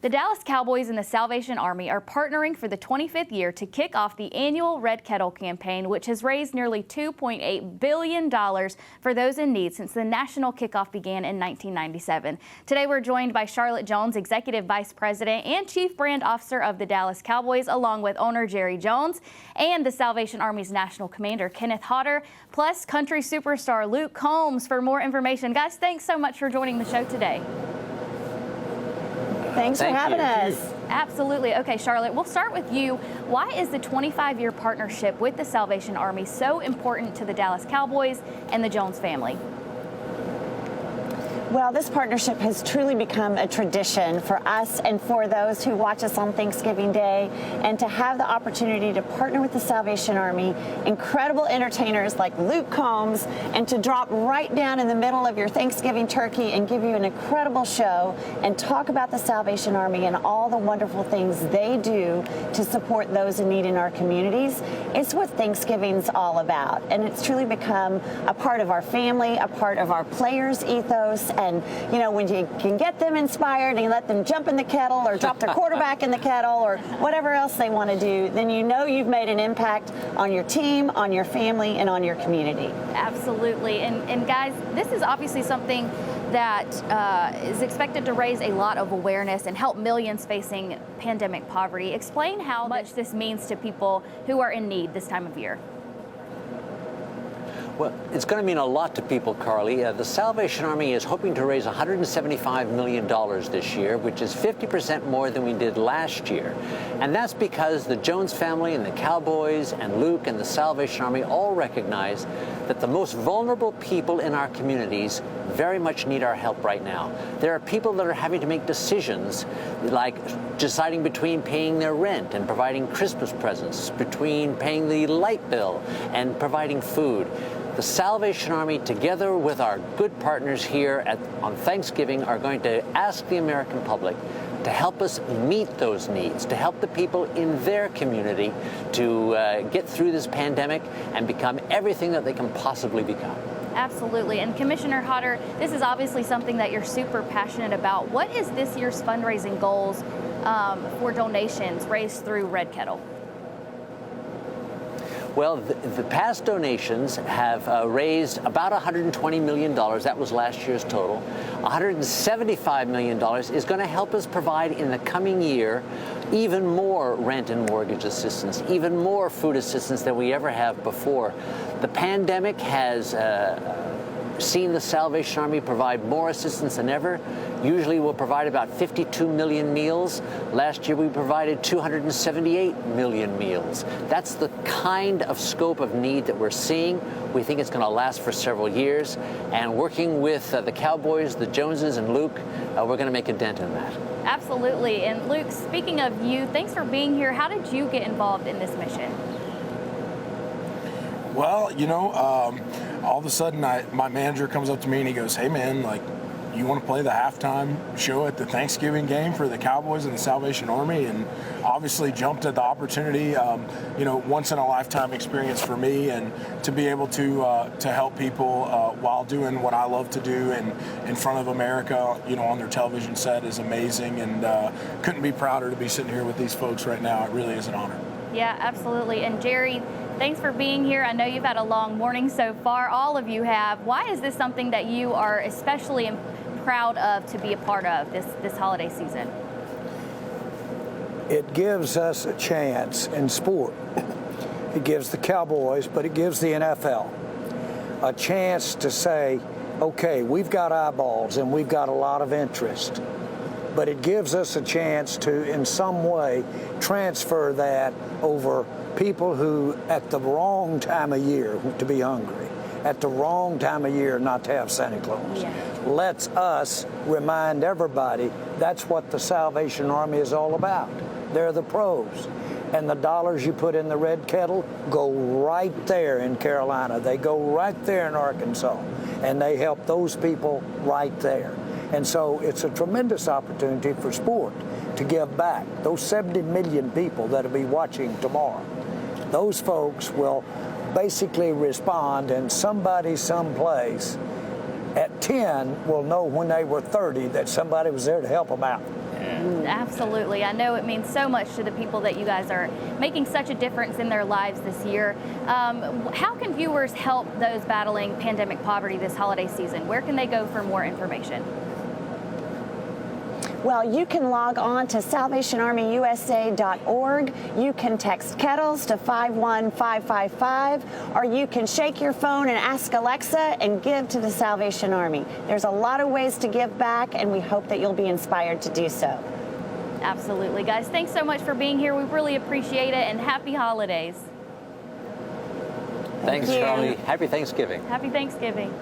The Dallas Cowboys and the Salvation Army are partnering for the 25th year to kick off the annual Red Kettle campaign, which has raised nearly $2.8 billion for those in need since the national kickoff began in 1997. Today we're joined by Charlotte Jones, Executive Vice President and Chief Brand Officer of the Dallas Cowboys, along with owner Jerry Jones and the Salvation Army's National Commander Kenneth Hodder, plus country superstar Luke Combs for more information. Guys, thanks so much for joining the show today. Thanks for having us. Absolutely. Okay, Charlotte, we'll start with you. Why is the 25-year partnership with the Salvation Army so important to the Dallas Cowboys and the Jones family? Well, this partnership has truly become a tradition for us and for those who watch us on Thanksgiving Day. And to have the opportunity to partner with the Salvation Army, incredible entertainers like Luke Combs, and to drop right down in the middle of your Thanksgiving turkey and give you an incredible show and talk about the Salvation Army and all the wonderful things they do to support those in need in our communities. It's what Thanksgiving's all about. And it's truly become a part of our family, a part of our players' ethos. And, you know, when you can get them inspired and you let them jump in the kettle or drop their quarterback in the kettle or whatever else they want to do, then you know you've made an impact on your team, on your family, and on your community. Absolutely. And guys, this is obviously something that is expected to raise a lot of awareness and help millions facing pandemic poverty. Explain how much this means to people who are in need this time of year. Well, it's going to mean a lot to people, Carly. The Salvation Army is hoping to raise $175 million this year, which is 50% more than we did last year. And that's because the Jones family and the Cowboys and Luke and the Salvation Army all recognize that the most vulnerable people in our communities very much need our help right now. There are people that are having to make decisions like deciding between paying their rent and providing Christmas presents, between paying the light bill and providing food. The Salvation Army, together with our good partners here on Thanksgiving, are going to ask the American public to help us meet those needs, to help the people in their community to get through this pandemic and become everything that they can possibly become. Absolutely. And Commissioner Hodder, this is obviously something that you're super passionate about. What is this year's fundraising goals for donations raised through Red Kettle? Well, the past donations have raised about $120 million. That was last year's total. $175 million is going to help us provide in the coming year even more rent and mortgage assistance, even more food assistance than we ever have before. The pandemic has seen the Salvation Army provide more assistance than ever. Usually we'll provide about 52 million meals. Last year we provided 278 million meals. That's the kind of scope of need that we're seeing. We think it's going to last for several years. And working with the Cowboys, the Joneses, and Luke, we're going to make a dent in that. Absolutely. And Luke, speaking of you, thanks for being here. How did you get involved in this mission? Well, you know, all of a sudden my manager comes up to me and he goes, "Hey man, like, you want to play the halftime show at the Thanksgiving game for the Cowboys and the Salvation Army?" And obviously jumped at the opportunity, you know, once in a lifetime experience for me, and to be able to help people while doing what I love to do and in front of America, you know, on their television set is amazing, and couldn't be prouder to be sitting here with these folks right now. It really is an honor. Yeah, absolutely. And Jerry, thanks for being here. I know you've had a long morning so far. All of you have. Why is this something that you are especially proud of to be a part of this holiday season? It gives us a chance in sport. It gives the Cowboys, but it gives the NFL a chance to say, okay, we've got eyeballs and we've got a lot of interest, but it gives us a chance to, in some way, transfer that over people who, at the wrong time of year, to be hungry, at the wrong time of year not to have Santa Claus. Yeah. Lets us remind everybody that's what the Salvation Army is all about. They're the pros. And the dollars you put in the Red Kettle go right there in Carolina. They go right there in Arkansas. And they help those people right there. And so it's a tremendous opportunity for sport to give back. Those 70 million people that'll be watching tomorrow, those folks will basically respond, and somebody someplace at 10 will know when they were 30 that somebody was there to help them out. Absolutely. I know it means so much to the people that you guys are making such a difference in their lives this year. How can viewers help those battling pandemic poverty this holiday season? Where can they go for more information? Well, you can log on to salvationarmyusa.org. You can text kettles to 51555, or you can shake your phone and ask Alexa and give to the Salvation Army. There's a lot of ways to give back, and we hope that you'll be inspired to do so. Absolutely, guys. Thanks so much for being here. We really appreciate it, and happy holidays. Thanks, you. Charlie. Happy Thanksgiving. Happy Thanksgiving.